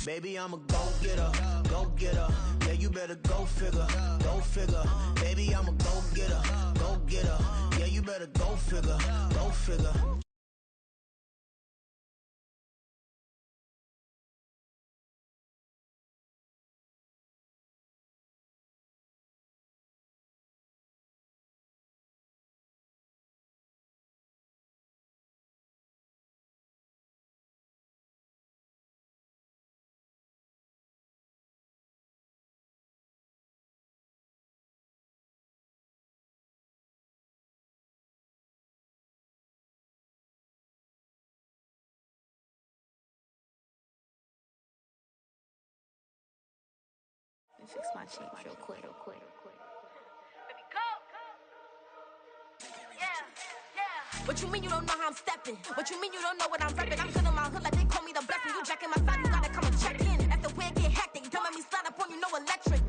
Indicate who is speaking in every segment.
Speaker 1: Baby, I'm a go-getter, go-getter. Yeah, you better go figure, go figure. Baby, I'm a go-getter, go-getter. Yeah, you better go figure, go figure.
Speaker 2: Fix my cheek real quick. Baby, go. Yeah. What you mean you don't know how I'm stepping? What you mean you don't know what I'm repping? I'm feeling my hood like they call me the blessing. You jacking my side, you gotta come and check in. That's the way it get hectic. Don't make me slide up on you, no electric.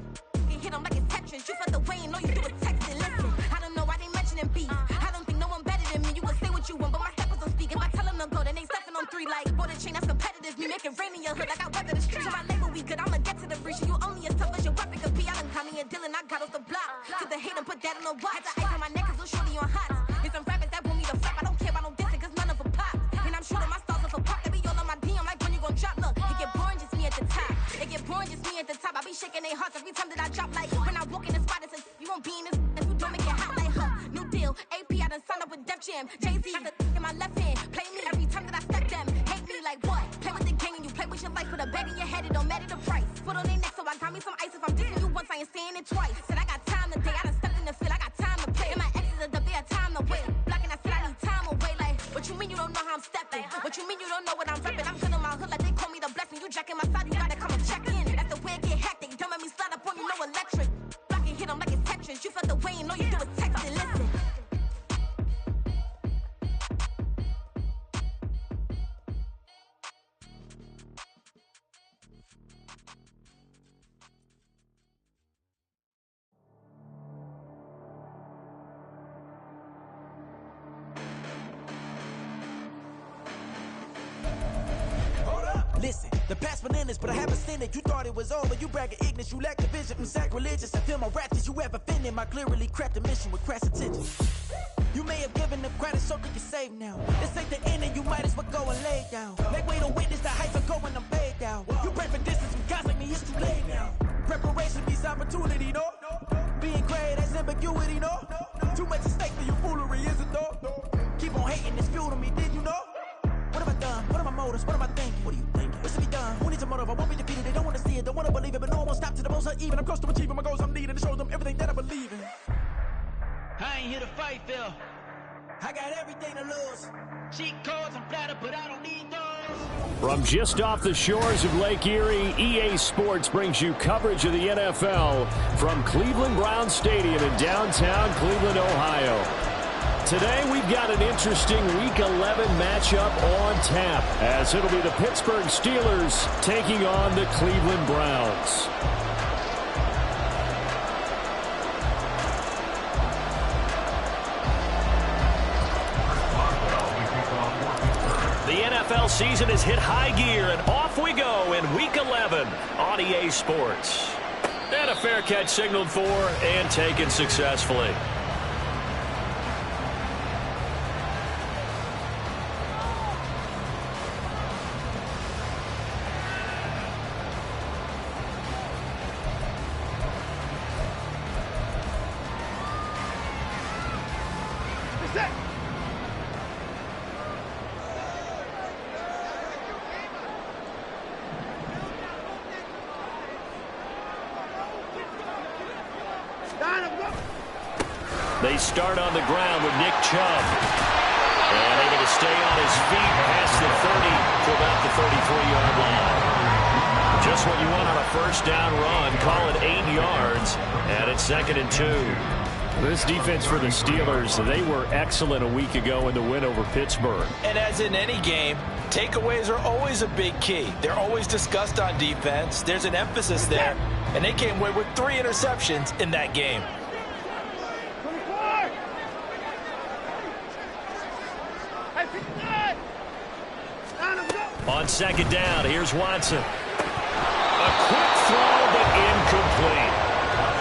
Speaker 2: You hit them like it's Tetris. You felt the way and all you do is texting. Listen, I don't know why they mentioning beef. I don't think no one better than me. You would say what you want, but my steppers don't speak. If I tell them to go, then they stepping on 3 like border chain. That's competitive. Me making rain in your hood like I weather the street. So my label we good. I'ma get to the breach. You only as tough as your weapon could be. I done caught me a Dylan. I got off the block. Cause the hate and put that on the watch. Had the ice on my neck cause little shorty on hot. There's some rappers that want me to flap. I don't care about no dissing cause none of them pop. And I'm shooting my stars off a pop. They be all on my DM like when you gon' drop. Look, it get boring just me at the top. It get boring just me at the top. I be shaking their hearts every time that I drop. Like when I walk in the spot, it says you won't be in this if you don't make it hot like her. New deal, AP, I done signed up with Def Jam. Jay-Z got the in my left hand. Play me every time that I step them. Hate me like what? Play with the gang and you play with your life. Put a bag in your head, it don't matter the price. Put on their neck, so I got me some ice. If I'm dissing you once, I ain't saying it twice. Said I got time today, I done stepped in the field, I got time to play. And my exes are the bare time to wait. Blocking, I said I need time away. Like, what you mean you don't know how I'm stepping? What you mean you don't know what I'm repping? I'm feeling my hood like they call me the blessing. You jacking my side, you gotta come and check in. That's the way it get hectic. Don't make me slide up on you, no electric. Blocking, hit them like it's Tetris. You felt the way and all you do is text and listen.
Speaker 1: Listen, the past bananas, but I haven't seen it. You thought it was over, you bragging ignorance, you lack the vision from sacrilegious. I feel my rap that you ever offended, my clearly crafted mission with crass intention. You may have given them credit so they can save now. This ain't the end and you might as well go and lay down. Make way to witness the heights of going, I'm paid down. You pray for distance from guys like me, it's too late now. Preparation means opportunity, no? Being great has ambiguity, no? Too much at stake for your foolery, is it though? Keep on hating, it's fuel to me, did you know? What have I done? What are my motives? What am I thinking? What are you thinking? What's to be done? Who needs a motive? I won't be defeated. They don't want to see it, don't want to believe it, but no one will stop to the most uneven. I'm close to achieving my goals. I'm needing to show them everything that I believe in.
Speaker 3: I ain't here to fight, Phil.
Speaker 1: I got everything to lose.
Speaker 3: Cheat codes, I'm flattered, but I don't need those.
Speaker 4: From just off the shores of Lake Erie, EA Sports brings you coverage of the NFL from Cleveland Browns Stadium in downtown Cleveland, Ohio. Today, we've got an interesting Week 11 matchup on tap, as it'll be the Pittsburgh Steelers taking on the Cleveland Browns. The NFL season has hit high gear, and off we go in Week 11 on EA Sports. And a fair catch signaled for and taken successfully. They start on the ground with Nick Chubb. And able to stay on his feet past the 30 to about the 33-yard line. Just what you want on a first down run. Call it 8 yards. And it's 2nd and 2. This defense for the Steelers, they were excellent a week ago in the win over Pittsburgh.
Speaker 5: And as in any game, takeaways are always a big key. They're always discussed on defense. There's an emphasis there. And they came away with 3 interceptions in that game.
Speaker 4: On 2nd down, here's Watson. A quick throw, but incomplete.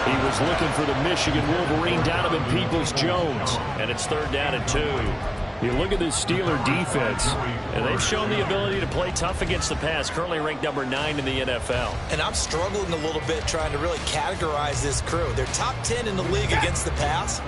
Speaker 4: He was looking for the Michigan Wolverine, Donovan Peoples-Jones, and it's 3rd down and 2. You look at this Steeler defense, and they've shown the ability to play tough against the pass, currently ranked number 9 in the NFL.
Speaker 5: And I'm struggling a little bit trying to really categorize this crew. They're top 10 in the league against the pass,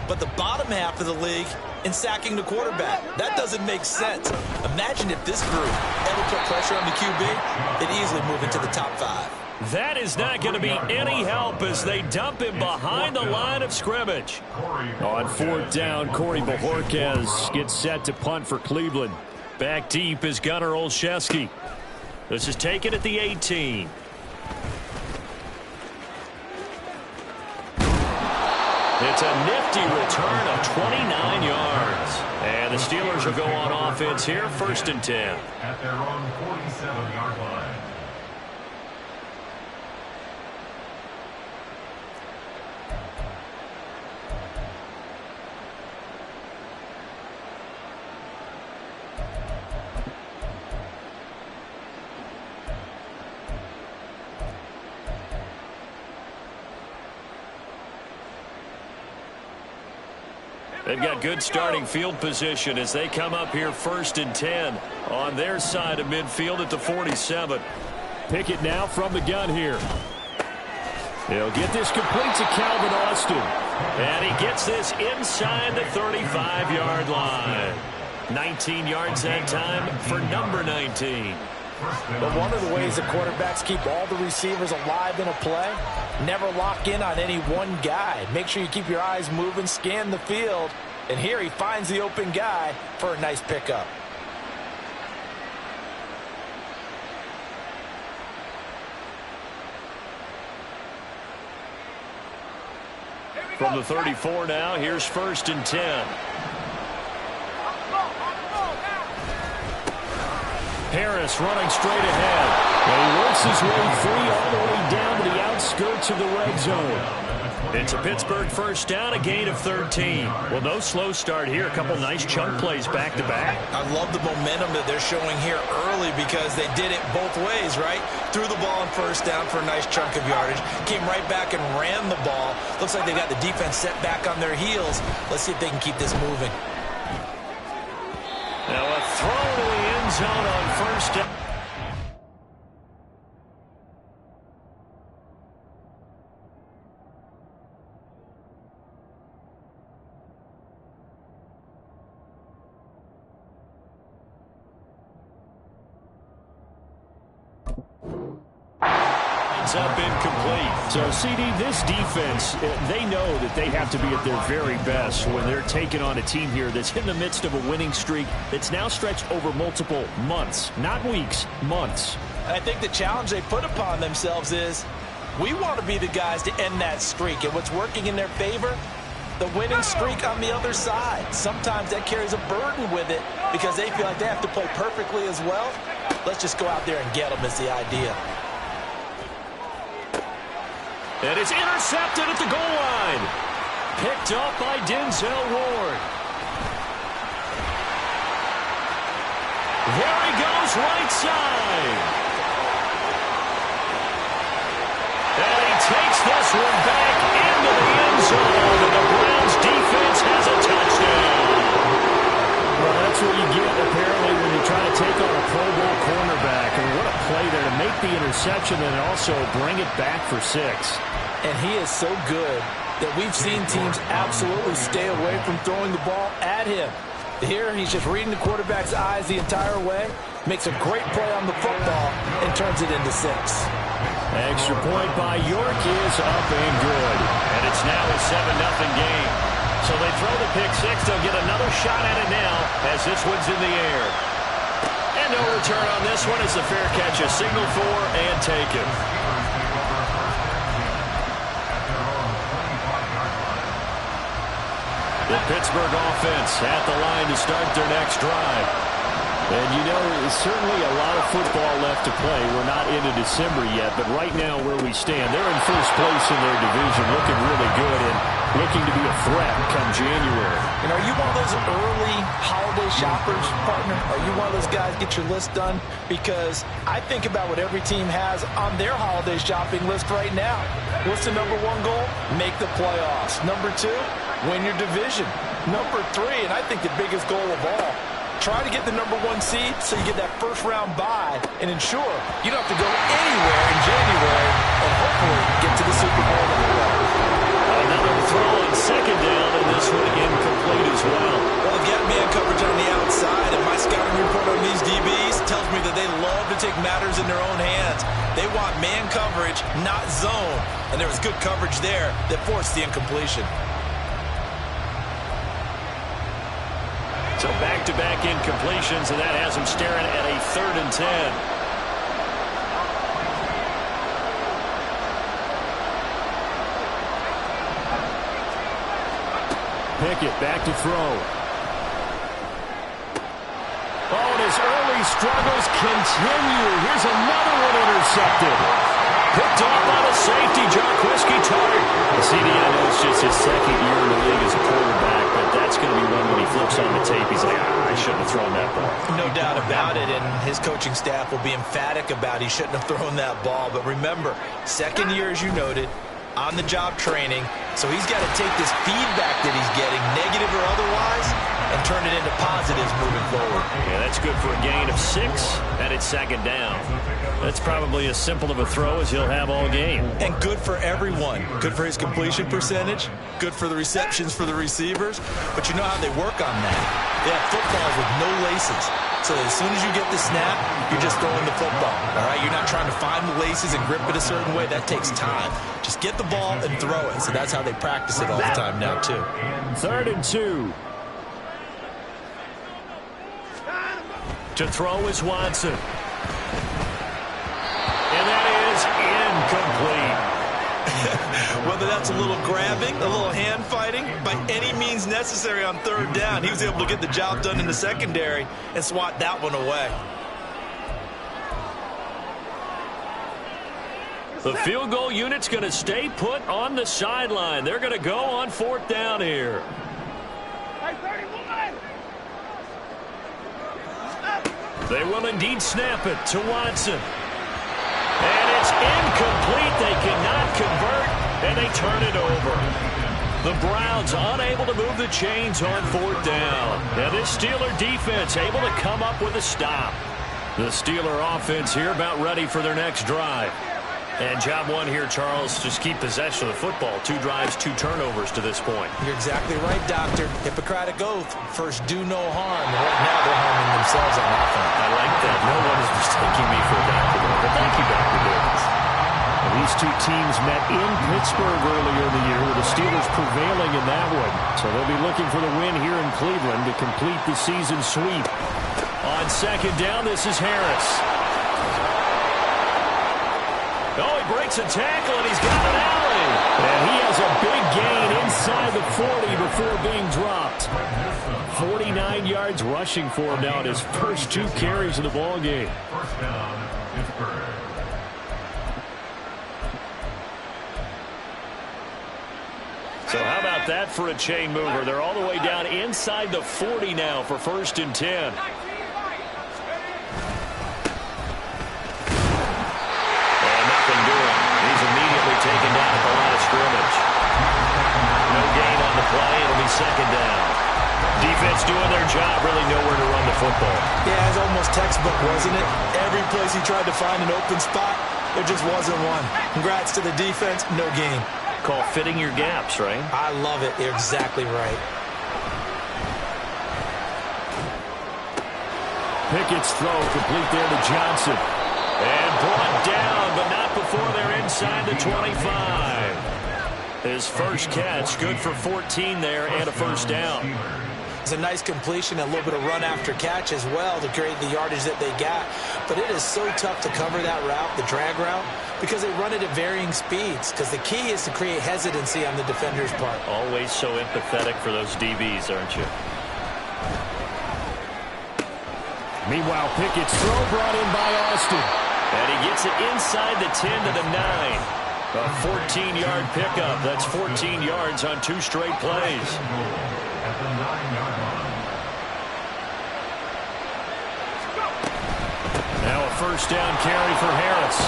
Speaker 5: but the bottom half of the league in sacking the quarterback. That doesn't make sense. Imagine if this group ever put pressure on the QB, they'd easily move into the top 5.
Speaker 4: That is not going to be any help as they dump him behind the line of scrimmage. On 4th down, Corey Bojorquez gets set to punt for Cleveland. Back deep is Gunnar Olszewski. This is taken at the 18. It's a nifty return of 29 yards. And the Steelers will go on offense here, 1st and 10.
Speaker 6: At their own 47-yard line.
Speaker 4: They've got good starting field position as they come up here 1st and 10 on their side of midfield at the 47. Pickett now from the gun here. He'll get this complete to Calvin Austin. And he gets this inside the 35-yard line. 19 yards that time for number 19.
Speaker 5: But one of the ways the quarterbacks keep all the receivers alive in a play, never lock in on any one guy. Make sure you keep your eyes moving, scan the field, and here he finds the open guy for a nice pickup.
Speaker 4: From the 34 now, here's 1st and 10. Harris running straight ahead. And he works his way free all the way down to the outskirts of the red zone. It's a Pittsburgh 1st down, a gain of 13. Well, no slow start here. A couple nice chunk plays back-to-back.
Speaker 5: I love the momentum that they're showing here early because they did it both ways, right? Threw the ball on 1st down for a nice chunk of yardage. Came right back and ran the ball. Looks like they got the defense set back on their heels. Let's see if they can keep this moving.
Speaker 4: Now a throw to the end zone on 1st down. Up incomplete. So, CD, this defense, they know that they have to be at their very best when they're taking on a team here that's in the midst of a winning streak that's now stretched over multiple months, not weeks, months.
Speaker 5: I think the challenge they put upon themselves is we want to be the guys to end that streak. And what's working in their favor? The winning streak on the other side. Sometimes that carries a burden with it because they feel like they have to play perfectly as well. Let's just go out there and get them is the idea.
Speaker 4: And it's intercepted at the goal line. Picked up by Denzel Ward. There he goes, right side. And he takes this one back into the end zone. And the Browns defense has a touchdown. Well, that's what you get, apparently, when you try to take on a Pro Bowl cornerback. And what a play there to make the interception and also bring it back for 6.
Speaker 5: And he is so good that we've seen teams absolutely stay away from throwing the ball at him. Here, he's just reading the quarterback's eyes the entire way, makes a great play on the football, and turns it into 6.
Speaker 4: Extra point by York is up and good. And it's now a 7-0 game. So they throw the pick 6. They'll get another shot at it now as this one's in the air. And no return on this one as the fair catch is signaled for and taken. The Pittsburgh offense at the line to start their next drive. And, you know, there's certainly a lot of football left to play. We're not into December yet, but right now where we stand, they're in first place in their division, looking really good. And looking to be a threat come January.
Speaker 5: And are you one of those early holiday shoppers, partner? Are you one of those guys get your list done? Because I think about what every team has on their holiday shopping list right now. What's the number one goal? Make the playoffs. Number two, win your division. Number three, and I think the biggest goal of all, try to get the number one seed so you get that first round bye and ensure you don't have to go anywhere in January and hopefully get to the Super Bowl that way.
Speaker 4: Another throw on second down, and this one incomplete as well.
Speaker 5: Well, they've got man coverage on the outside, and my scouting report on these DBs tells me that they love to take matters in their own hands. They want man coverage, not zone, and there was good coverage there that forced the incompletion.
Speaker 4: So back-to-back incompletions, and that has him staring at a 3rd and 10. Pickett back to throw. Oh, and his early struggles continue. Here's another one intercepted. Picked off by the safety, Jarquiski Tart. The CDI knows it's just his second year in the league as a quarterback, but that's going to be one when he flips on the tape. He's like, I shouldn't have thrown that ball.
Speaker 5: No doubt about it, and his coaching staff will be emphatic about he shouldn't have thrown that ball. But remember, second year, as you noted, on-the-job training, so he's got to take this feedback that he's getting, negative or otherwise, and turn it into positives moving forward.
Speaker 4: Yeah, that's good for a gain of 6, and it's 2nd down. That's probably as simple of a throw as he'll have all game.
Speaker 5: And good for everyone. Good for his completion percentage, good for the receptions for the receivers, but you know how they work on that. They have footballs with no laces, so that as soon as you get the snap, you're just throwing the football, all right? You're not trying to find the laces and grip it a certain way. That takes time. Just get the ball and throw it, so that's how they practice it all the time now, too.
Speaker 4: 3rd and 2. To throw is Watson. And that is incomplete.
Speaker 5: Whether that's a little grabbing, a little hand fighting, by any means necessary on 3rd down, he was able to get the job done in the secondary and swat that one away.
Speaker 4: The field goal unit's going to stay put on the sideline. They're going to go on 4th down here. They will indeed snap it to Watson. And it's incomplete. They cannot convert, and they turn it over. The Browns unable to move the chains on 4th down. Now this Steeler defense able to come up with a stop. The Steeler offense here about ready for their next drive. And job one here, Charles, just keep possession of the football. 2 drives, 2 turnovers to this point.
Speaker 5: You're exactly right, Doctor. Hippocratic oath. First, do no harm. And right now, they're harming themselves on offense.
Speaker 4: I like that. No one is mistaking me for a doctor, but thank you, Dr. Davis. These two teams met in Pittsburgh earlier in the year, with the Steelers prevailing in that one. So they'll be looking for the win here in Cleveland to complete the season sweep. On 2nd down, this is Harris. Oh, he breaks a tackle, and he's got an alley. And he has a big gain inside the 40 before being dropped. 49 yards rushing for him now in his first 2 carries of the ball game.
Speaker 6: First down, Pittsburgh.
Speaker 4: So how about that for a chain mover? They're all the way down inside the 40 now for 1st and 10. Taken down at the line of scrimmage. No gain on the play. It'll be 2nd down. Defense doing their job, really nowhere to run the football.
Speaker 5: Yeah, it's almost textbook, wasn't it? Every place he tried to find an open spot, there just wasn't one. Congrats to the defense, no gain.
Speaker 4: Call fitting your gaps, right?
Speaker 5: I love it. You're exactly right.
Speaker 4: Pickett's throw complete there to Johnson. And brought down, but not before they're inside the 25. His first catch, good for 14 there and a 1st down.
Speaker 5: It's a nice completion, a little bit of run after catch as well to create the yardage that they got. But it is so tough to cover that route, the drag route, because they run it at varying speeds. Because the key is to create hesitancy on the defender's part.
Speaker 4: Always so empathetic for those DBs, aren't you? Meanwhile, Pickett's throw brought in by Austin. And he gets it inside the 10 to the 9. A 14-yard pickup. That's 14 yards on 2 straight plays.
Speaker 6: At the 9-yard line.
Speaker 4: Now a first down carry for Harris.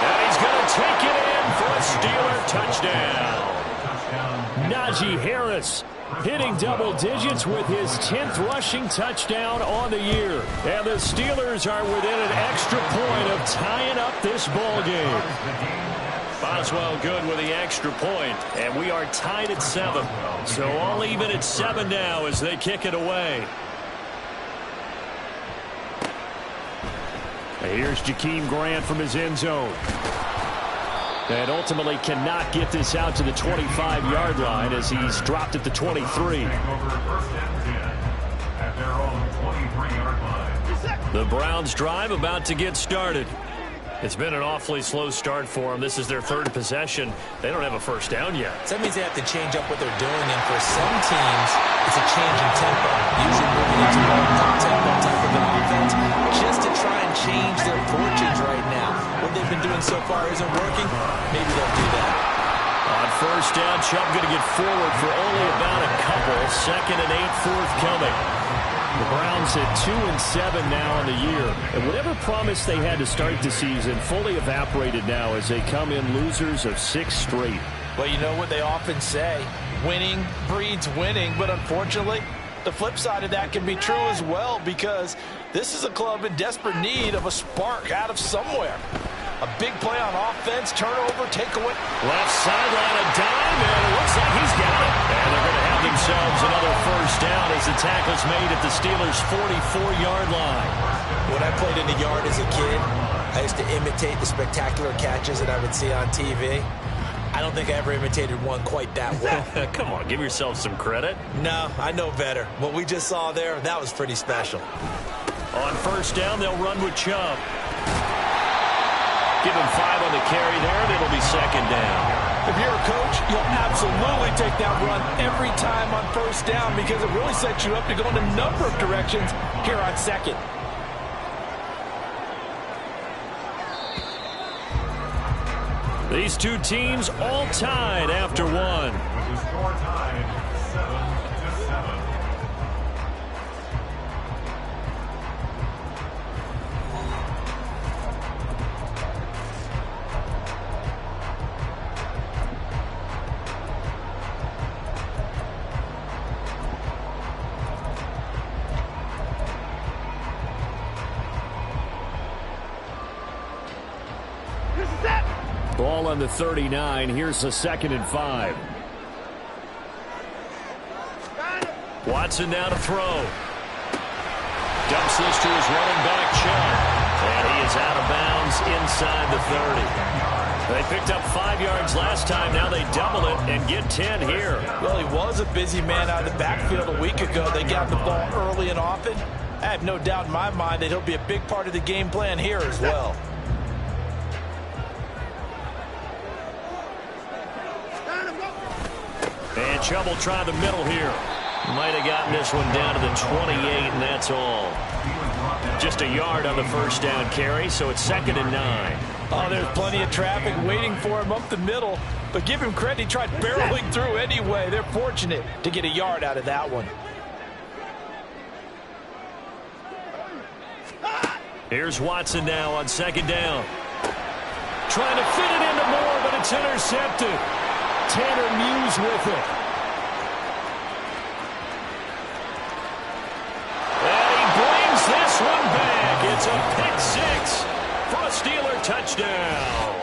Speaker 4: And he's going to take it in for a Steeler touchdown.
Speaker 7: Najee Harris hitting double digits with his 10th rushing touchdown on the year. And the Steelers are within an extra point of tying up this ball game.
Speaker 4: Boswell good with the extra point, and we are tied at 7. So all even at 7 now as they kick it away.
Speaker 7: Here's Jakeem Grant from his end zone. And ultimately cannot get this out to the 25-yard line as he's dropped at the 23.
Speaker 6: At their own 23-yard line.
Speaker 4: The Browns drive about to get started. It's been an awfully slow start for them. This is their 3rd possession. They don't have a first down yet.
Speaker 5: So that means they have to change up what they're doing, and for some teams, it's a change in tempo. Usually moving into a up-tempo type of an offense just to try and change their fortunes right now. What they've been doing so far isn't working. Maybe they'll do that.
Speaker 4: On first down, Chubb going to get forward for only about a couple. 2nd and 8 forthcoming.
Speaker 7: The Browns at 2-7 now on the year. And whatever promise they had to start the season fully evaporated now as they come in losers of 6 straight.
Speaker 5: Well, you know what they often say, winning breeds winning, but unfortunately, the flip side of that can be true as well, because this is a club in desperate need of a spark out of somewhere. A big play on offense, turnover, takeaway.
Speaker 4: Left sideline, a dime, and it looks like he's got it. And they're going to have themselves another first down as the tackle's made at the Steelers' 44-yard line.
Speaker 5: When I played in the yard as a kid, I used to imitate the spectacular catches that I would see on TV. I don't think I ever imitated one quite that well.
Speaker 4: Come on, give yourself some credit.
Speaker 5: No, I know better. What we just saw there, that was pretty special.
Speaker 4: On first down, they'll run with Chubb. Give him 5 on the carry there, and it'll be 2nd down.
Speaker 5: If you're a coach, you'll absolutely take that run every time on first down because it really sets you up to go in a number of directions here on 2nd.
Speaker 4: These two teams all tied after 1.
Speaker 6: With the score tied 7-7.
Speaker 7: Ball on the 39. Here's the 2nd and 5.
Speaker 4: Watson now to throw. Dumps this to his running back, Chubb. And he is out of bounds inside the 30. They picked up 5 yards last time. Now they double it and get 10 here.
Speaker 5: Well, he was a busy man out of the backfield a week ago. They got the ball early and often. I have no doubt in my mind that he'll be a big part of the game plan here as well.
Speaker 4: And Chubb will try the middle here. Might have gotten this one down to the 28, and that's all. Just a yard on the first down carry, so it's 2nd and 9.
Speaker 5: Oh, there's plenty of traffic waiting for him up the middle. But give him credit, he tried barreling through anyway. They're fortunate to get a yard out of that one.
Speaker 4: Here's Watson now on 2nd down. Trying to fit it into Moore, but it's intercepted.
Speaker 7: Tanner Muse with it.
Speaker 4: And he brings this one back. It's a pick 6 for a Steeler touchdown.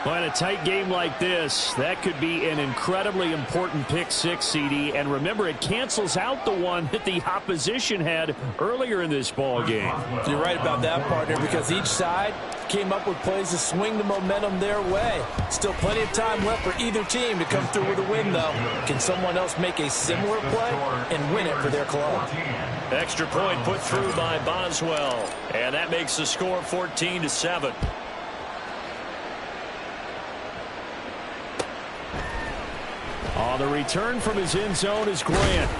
Speaker 7: Well, in a tight game like this, that could be an incredibly important pick 6, CD. And remember, it cancels out the one that the opposition had earlier in this ball game.
Speaker 5: You're right about that, partner, because each side came up with plays to swing the momentum their way. Still plenty of time left for either team to come through with a win, though. Can someone else make a similar play and win it for their club?
Speaker 4: Extra point put through by Boswell. And that makes the score 14-7.
Speaker 7: The return from his end zone is Grant.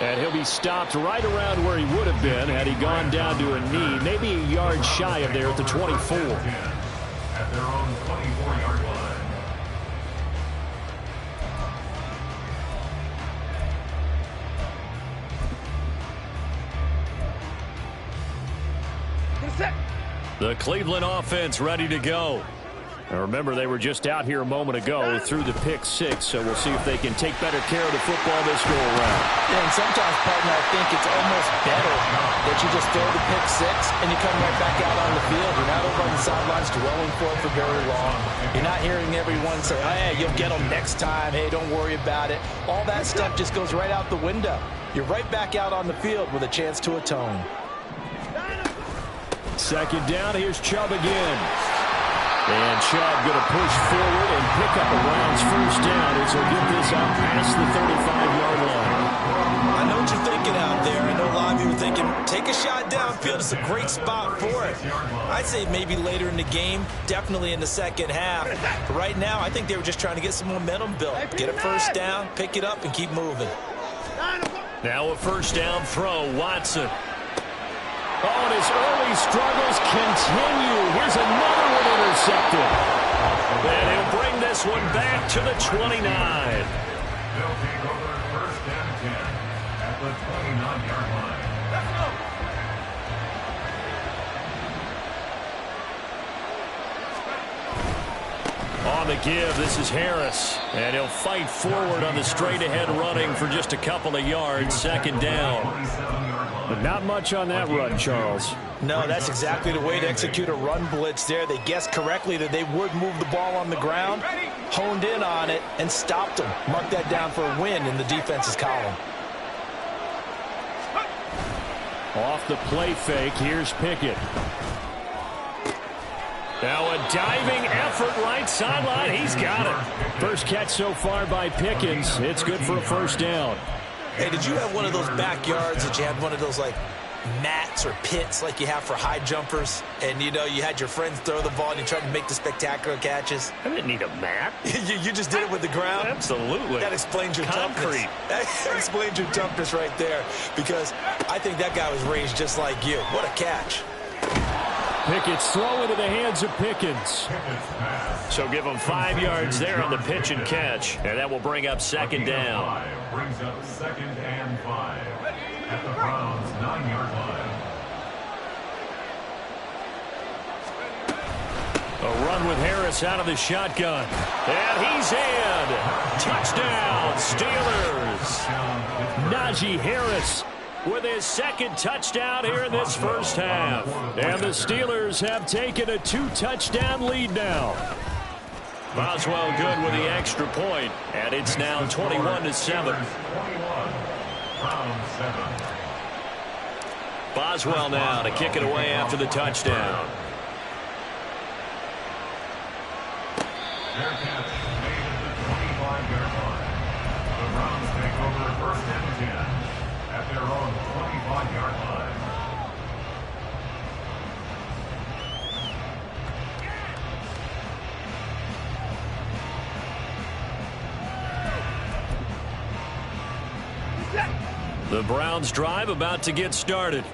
Speaker 7: And he'll be stopped right around where he would have been had he gone down to a knee, maybe a yard shy of there at the 24.
Speaker 6: their own 24-yard line.
Speaker 7: The Cleveland offense ready to go. Now remember, they were just out here a moment ago through the pick six, so we'll see if they can take better care of the football this go-around.
Speaker 5: Yeah, and sometimes, partner, I think it's almost better that you just throw the pick six and you come right back out on the field. You're not over on the sidelines dwelling for it for very long. You're not hearing everyone say, oh, hey, you'll get them next time. Hey, don't worry about it. All that stuff just goes right out the window. You're right back out on the field with a chance to atone.
Speaker 7: Second down, here's Chubb again. And Chubb going to push forward and pick up a Browns first down as he'll get this out past the 35-yard line.
Speaker 5: I know what you're thinking out there. I know a lot of you are thinking, take a shot downfield. It's a great spot for it. I'd say maybe later in the game, definitely in the second half. But right now, I think they were just trying to get some momentum built. Get a first down, pick it up, and keep moving.
Speaker 7: Now a first down throw, Watson. Oh, and his early struggles continue. Here's another one intercepted. And he'll bring this one back to the 29.
Speaker 6: They'll take over first and 10 at the 29-yard line. Let's go.
Speaker 7: On the give, this is Harris. And he'll fight forward on the straight-ahead running for just a couple of yards. Second down. But not much on that run, Charles.
Speaker 5: No, that's exactly the way to execute a run blitz there. They guessed correctly that they would move the ball on the ground, honed in on it, and stopped them. Mark that down for a win in the defense's column.
Speaker 7: Off the play fake, here's Pickett. Now a diving effort right sideline. He's got it. First catch so far by Pickens. It's good for a first down.
Speaker 5: Hey, did you have one of those backyards that you had one of those, like, mats or pits like you have for high jumpers? And, you know, you had your friends throw the ball and you tried to make the spectacular catches?
Speaker 7: I didn't need a mat.
Speaker 5: you just did it with the ground?
Speaker 7: Absolutely.
Speaker 5: That explains your
Speaker 7: concrete.
Speaker 5: Toughness. That explains your toughness right there, because I think that guy was raised just like you. What a catch.
Speaker 7: Pickett's throw into the hands of Pickens. So give him 5 yards there on the pitch and catch. And that will bring up second down.
Speaker 6: Brings up second and 5 at the Browns' 9-yard line.
Speaker 7: A run with Harris out of the shotgun. And he's in. Touchdown, Steelers. Najee Harris with his second touchdown here in this first half. And the Steelers have taken a 2-touchdown lead now. Boswell good with the extra point, and it's now 21-7. Boswell now to kick it away after the touchdown.
Speaker 6: Their catch made at the 25-yard line. The Browns take over first and 10 at their own 25-yard line.
Speaker 7: The Browns drive about to get started.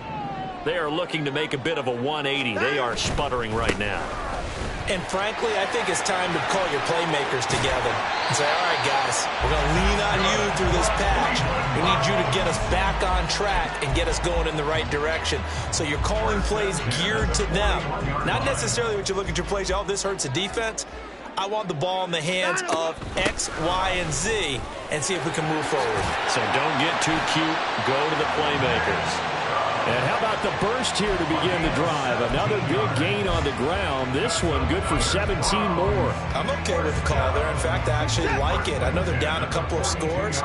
Speaker 7: They are looking to make a bit of a 180. They are sputtering right now.
Speaker 5: And frankly, I think it's time to call your playmakers together and say, all right, guys, we're going to lean on you through this patch. We need you to get us back on track and get us going in the right direction. So you're calling plays geared to them. Not necessarily what you look at your plays, oh, this hurts the defense. I want the ball in the hands of X, Y, and Z and see if we can move forward.
Speaker 7: So don't get too cute. Go to the playmakers. And how about the burst here to begin the drive? Another big gain on the ground. This one good for 17 more.
Speaker 5: I'm okay with the call there. In fact, I actually like it. I know they're down a couple of scores,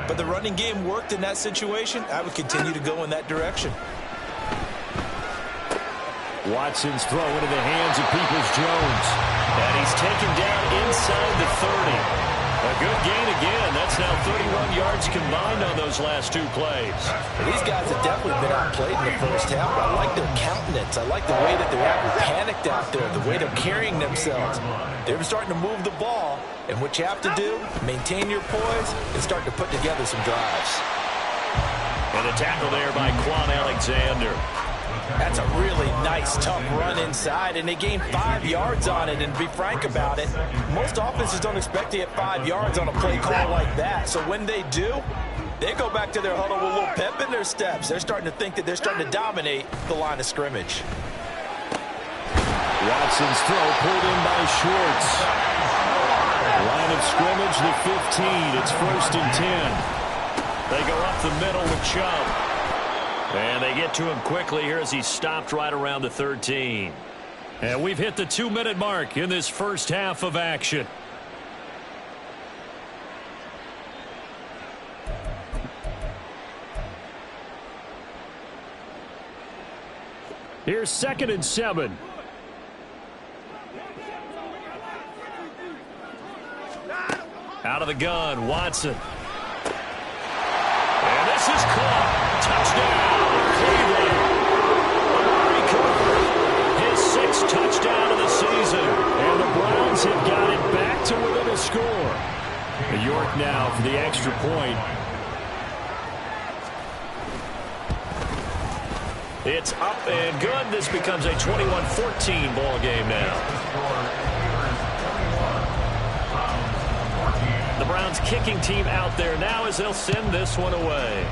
Speaker 5: but the running game worked in that situation. I would continue to go in that direction.
Speaker 7: Watson's throw into the hands of Peoples-Jones. And he's taken down inside the 30. A good gain again. That's now 31 yards combined on those last two plays.
Speaker 5: These guys have definitely been outplayed in the first half, but I like their countenance. I like the way that they're acting panicked out there, the way they're carrying themselves. They're starting to move the ball, and what you have to do, maintain your poise and start to put together some drives.
Speaker 7: And a tackle there by Quan Alexander.
Speaker 5: That's a really nice, tough run inside, and they gained 5 yards on it. And to be frank about it, most offenses don't expect to get 5 yards on a play call like that. So when they do, they go back to their huddle with a little pep in their steps. They're starting to think that they're starting to dominate the line of scrimmage.
Speaker 7: Watson's throw pulled in by Schwartz. Line of scrimmage, the 15. It's 1st and 10. They go up the middle with Chubb. And they get to him quickly here as he's stopped right around the 13. And we've hit the 2-minute mark in this first half of action. Here's 2nd and 7. Out of the gun, Watson. And this is caught. Touchdown, Cleveland. His 6th touchdown of the season. And the Browns have got it back to within a score. York now for the extra point. It's up and good. This becomes a 21-14 ball game now. The Browns kicking team out there now as they'll send this one away.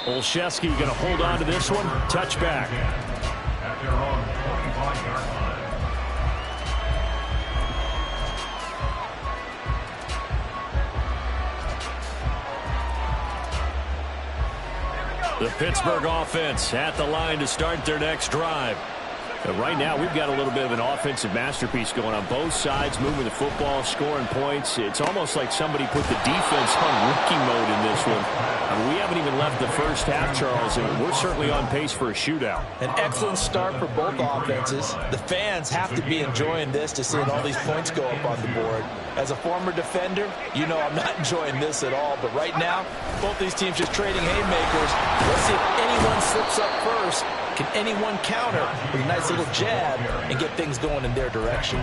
Speaker 7: Olszewski going to hold on to this one. Touchback.
Speaker 6: At their own 25-yard line.
Speaker 7: The Pittsburgh offense at the line to start their next drive. Right now, we've got a little bit of an offensive masterpiece going on both sides, moving the football, scoring points. It's almost like somebody put the defense on rookie mode in this one. I mean, we haven't even left the first half, Charles, and we're certainly on pace for a shootout.
Speaker 5: An excellent start for both offenses. The fans have to be enjoying this to seeing all these points go up on the board. As a former defender, you know I'm not enjoying this at all. But right now, both these teams just trading haymakers. Let's see if anyone slips up first. Can anyone counter with a nice little jab and get things going in their direction?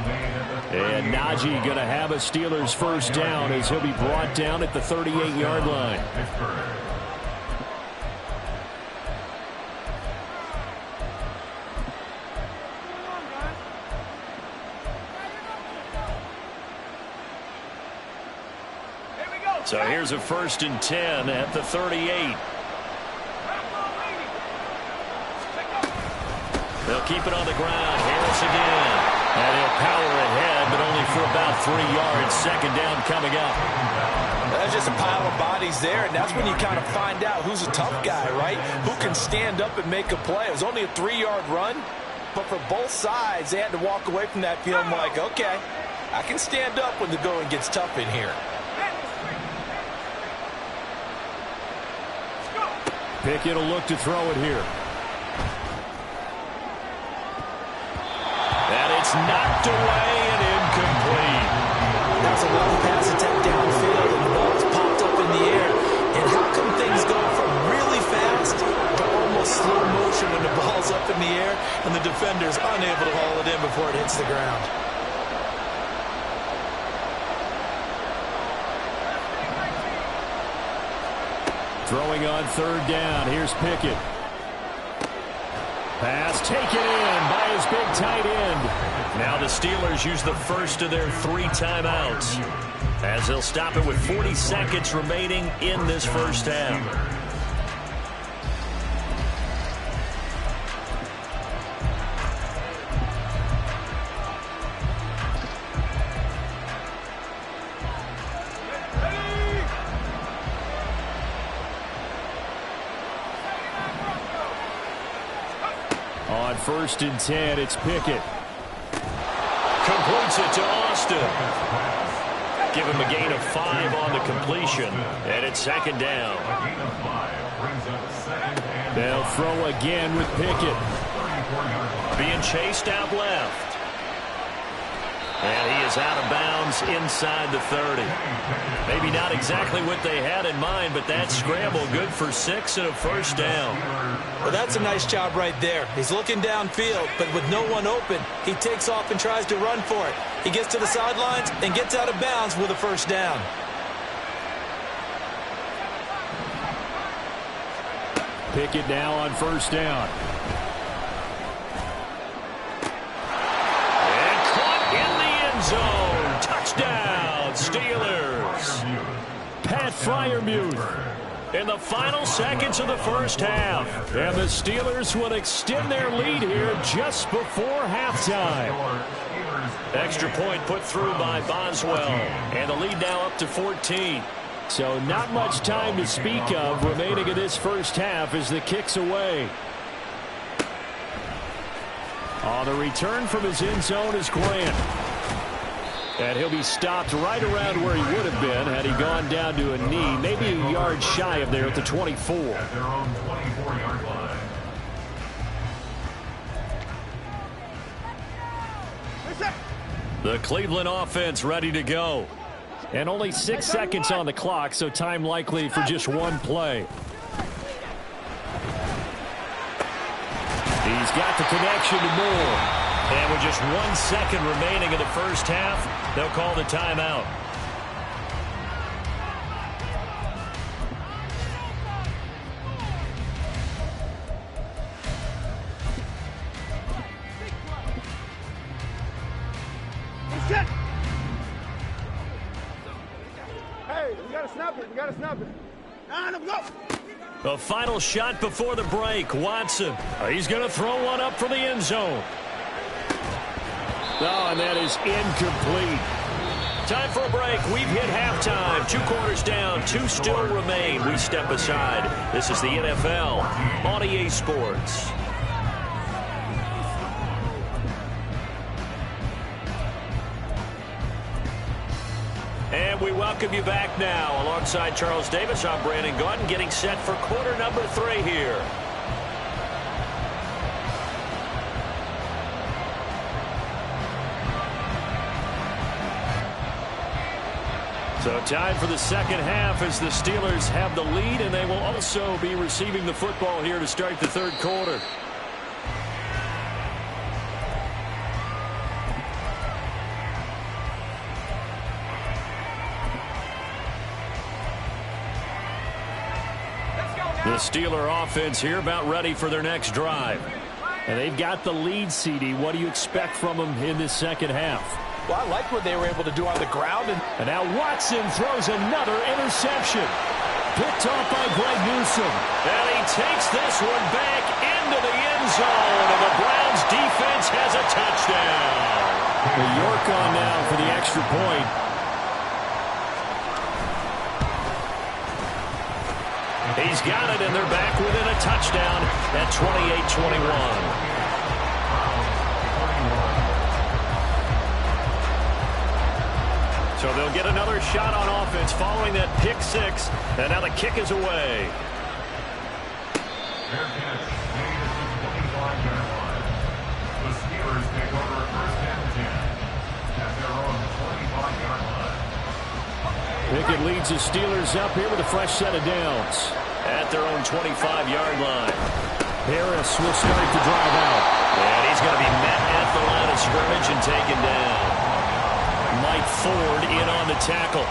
Speaker 7: And Najee going to have a Steelers first down as he'll be brought down at the 38-yard line. So here's a 1st and 10 at the 38. They'll keep it on the ground. Harris again. And he'll power ahead, but only for about 3 yards. 2nd down coming up.
Speaker 5: That's just a pile of bodies there, and that's when you kind of find out who's a tough guy, right? Who can stand up and make a play. It was only a 3-yard run, but for both sides, they had to walk away from that feeling like, okay, I can stand up when the going gets tough in here.
Speaker 7: Pickett will look to throw it here. And it's knocked away and incomplete.
Speaker 5: That's a long pass attempt downfield, and the ball's popped up in the air. And how come things go from really fast to almost slow motion when the ball's up in the air and the defender's unable to haul it in before it hits the ground?
Speaker 7: Throwing on 3rd down. Here's Pickett. Pass taken in by his big tight end. Now the Steelers use the first of their 3 timeouts as they'll stop it with 40 seconds remaining in this first half. On 1st and 10, it's Pickett. Completes it to Austin. Give him a gain of 5 on the completion, and it's 2nd down. They'll throw again with Pickett. Being chased out left. And he is out of bounds inside the 30. Maybe not exactly what they had in mind, but that scramble good for 6 and a first down.
Speaker 5: Well, that's a nice job right there. He's looking downfield, but with no one open, he takes off and tries to run for it. He gets to the sidelines and gets out of bounds with a first down.
Speaker 7: Pickett now on first down. And caught in the end zone. Touchdown, Steelers. Pat Freiermuth in the final seconds of the first half. And the Steelers will extend their lead here just before halftime. Extra point put through by Boswell. And the lead now up to 14. So not much time to speak of remaining in this first half as the kick's away. On the return from his end zone is Grant. And he'll be stopped right around where he would have been had he gone down to a knee, maybe a yard shy of there at the 24.
Speaker 6: At their own 24-yard line.
Speaker 7: The Cleveland offense ready to go. And only 6 seconds on the clock, so time likely for just one play. He's got the connection to Moore. And with just 1 second remaining in the first half, they'll call the timeout.
Speaker 8: Hey, we gotta snap it. We gotta snap it. Go.
Speaker 7: The final shot before the break. Watson. He's going to throw one up from the end zone. Oh, and that is incomplete. Time for a break. We've hit halftime. 2 quarters down. 2 still remain. We step aside. This is the NFL on EA Sports. And we welcome you back now. Alongside Charles Davis, I'm Brandon Gaudin, getting set for quarter number 3 here. So time for the second half as the Steelers have the lead, and they will also be receiving the football here to start the third quarter. The Steeler offense here about ready for their next drive. And they've got the lead, CD. What do you expect from them in this second half?
Speaker 5: Well, I like what they were able to do on the ground.
Speaker 7: And now Watson throws another interception. Picked off by Greg Newsome. And he takes this one back into the end zone. And the Browns defense has a touchdown. The York on now for the extra point. He's got it, and they're back within a touchdown at 28-21. So they'll get another shot on offense following that pick 6, and now the kick is away.
Speaker 6: Fair catch made at the 25-yard line. The Steelers take over first and 10 at their own 25-yard line.
Speaker 7: Pickett leads the Steelers up here with a fresh set of downs. At their own 25-yard line. Harris will start to drive out. And he's going to be met at the line of scrimmage and taken down. Mike Ford in on the tackle.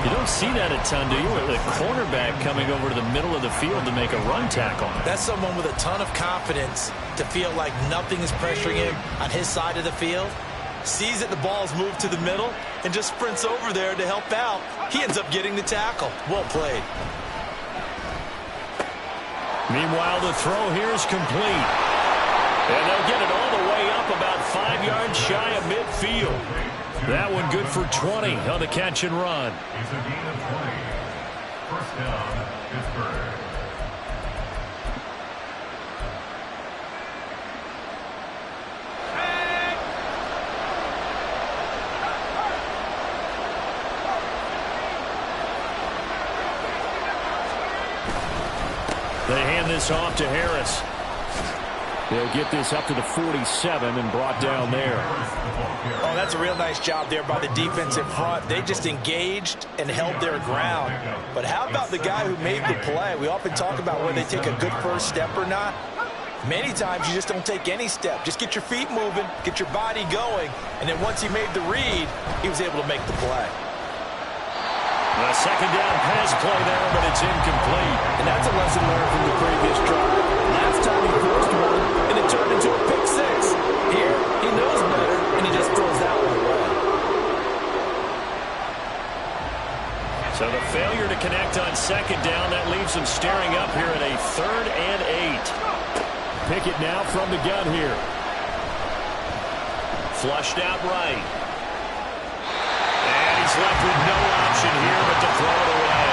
Speaker 7: You don't see that a ton, do you? The cornerback coming over to the middle of the field to make a run tackle.
Speaker 5: That's someone with a ton of confidence to feel like nothing is pressuring him on his side of the field. Sees that the ball's moved to the middle and just sprints over there to help out. He ends up getting the tackle. Well played.
Speaker 7: Meanwhile, the throw here is complete. And they'll get it all the way up about 5 yards shy of midfield. That one good for 20 on the catch and run.
Speaker 6: It's a gain of 20. First down, Pittsburgh.
Speaker 7: They hand this off to Harris. They'll get this up to the 47 and brought down there.
Speaker 5: Oh, that's a real nice job there by the defense in front. They just engaged and held their ground. But how about the guy who made the play? We often talk about whether they take a good first step or not. Many times you just don't take any step. Just get your feet moving, get your body going, and then once he made the read, he was able to make the play.
Speaker 7: A second down pass play there, but it's incomplete.
Speaker 5: And that's a lesson learned from the previous drive. Last time he forced one, and it turned into a pick six. Here, he knows better, and he just throws that one away.
Speaker 7: So the failure to connect on second down, that leaves him staring up here at a 3rd and 8. Pickett now from the gun here. Flushed out right. And he's left with no option here but to throw it away.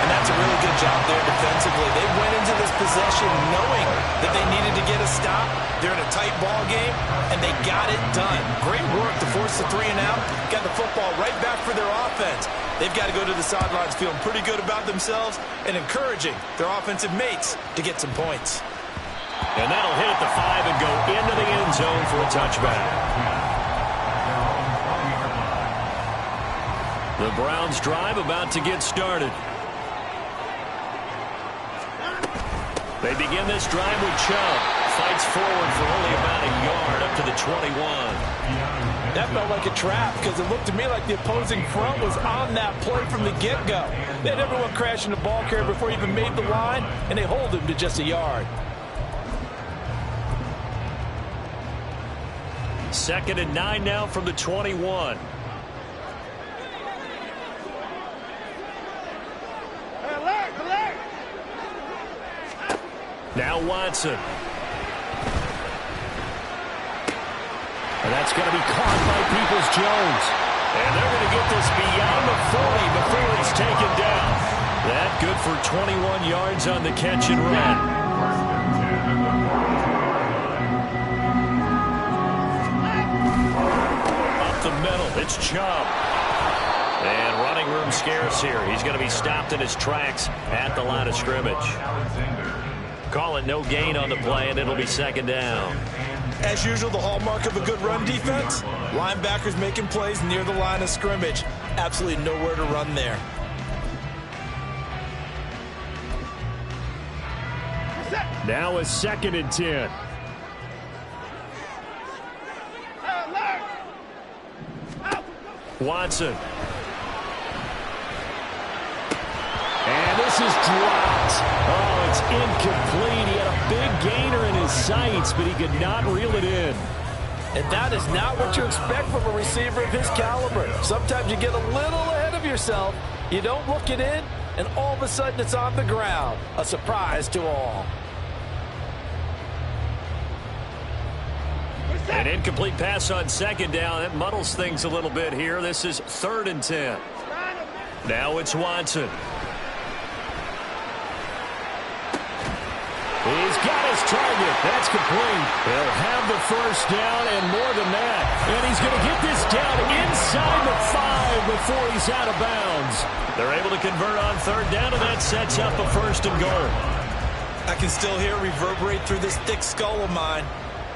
Speaker 5: And that's a really good job there defensively. They went into this possession knowing that they needed to get a stop. They're in a tight ball game, and they got it done. Great work to force the 3 and out. Got the football right back for their offense. They've got to go to the sidelines feeling pretty good about themselves and encouraging their offensive mates to get some points.
Speaker 7: And that'll hit at the 5 and go into the end zone for a touchback. The Browns drive about to get started. They begin this drive with Chubb. Fights forward for only about a yard up to the 21.
Speaker 5: That felt like a trap because it looked to me like the opposing front was on that play from the get-go. They had everyone crashing the ball carrier before he even made the line, and they hold him to just a yard.
Speaker 7: 2nd and 9 now from the 21. Now Watson. And that's going to be caught by Peoples-Jones. And they're going to get this beyond the 40 before it's taken down. That good for 21 yards on the catch and run. Up the middle, it's Chubb. And running room scarce here. He's going to be stopped in his tracks at the line of scrimmage. Call it no gain on the play, and it'll be 2nd down.
Speaker 5: As usual, the hallmark of a good run defense, linebackers making plays near the line of scrimmage. Absolutely nowhere to run there.
Speaker 7: Now a 2nd and 10. Watson. And this is dropped. Oh, it's incomplete. He had a big gainer in his sights, but he could not reel it in.
Speaker 5: And that is not what you expect from a receiver of his caliber. Sometimes you get a little ahead of yourself. You don't look it in, and all of a sudden it's on the ground. A surprise to all.
Speaker 7: An incomplete pass on 2nd down. That muddles things a little bit here. This is 3rd and 10. Now it's Watson. He's got his target. That's complete. He'll have the 1st down and more than that. And he's going to get this down inside the 5 before he's out of bounds. They're able to convert on 3rd down, and that sets up a 1st and goal.
Speaker 5: I can still hear it reverberate through this thick skull of mine.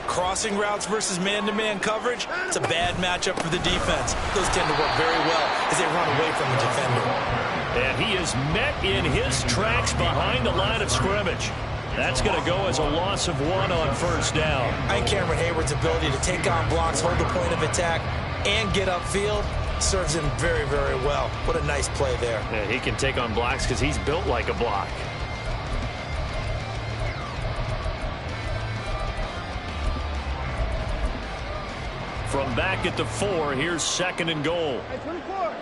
Speaker 5: Crossing routes versus man-to-man coverage, it's a bad matchup for the defense. Those tend to work very well as they run away from the defender.
Speaker 7: And he is met in his tracks behind the line of scrimmage. That's going to go as a loss of 1 on 1st down.
Speaker 5: I think Cameron Hayward's ability to take on blocks, hold the point of attack, and get upfield serves him very, very well. What a nice play there.
Speaker 7: Yeah, he can take on blocks because he's built like a block. From back at the 4, here's 2nd and goal.
Speaker 8: Hey, 24.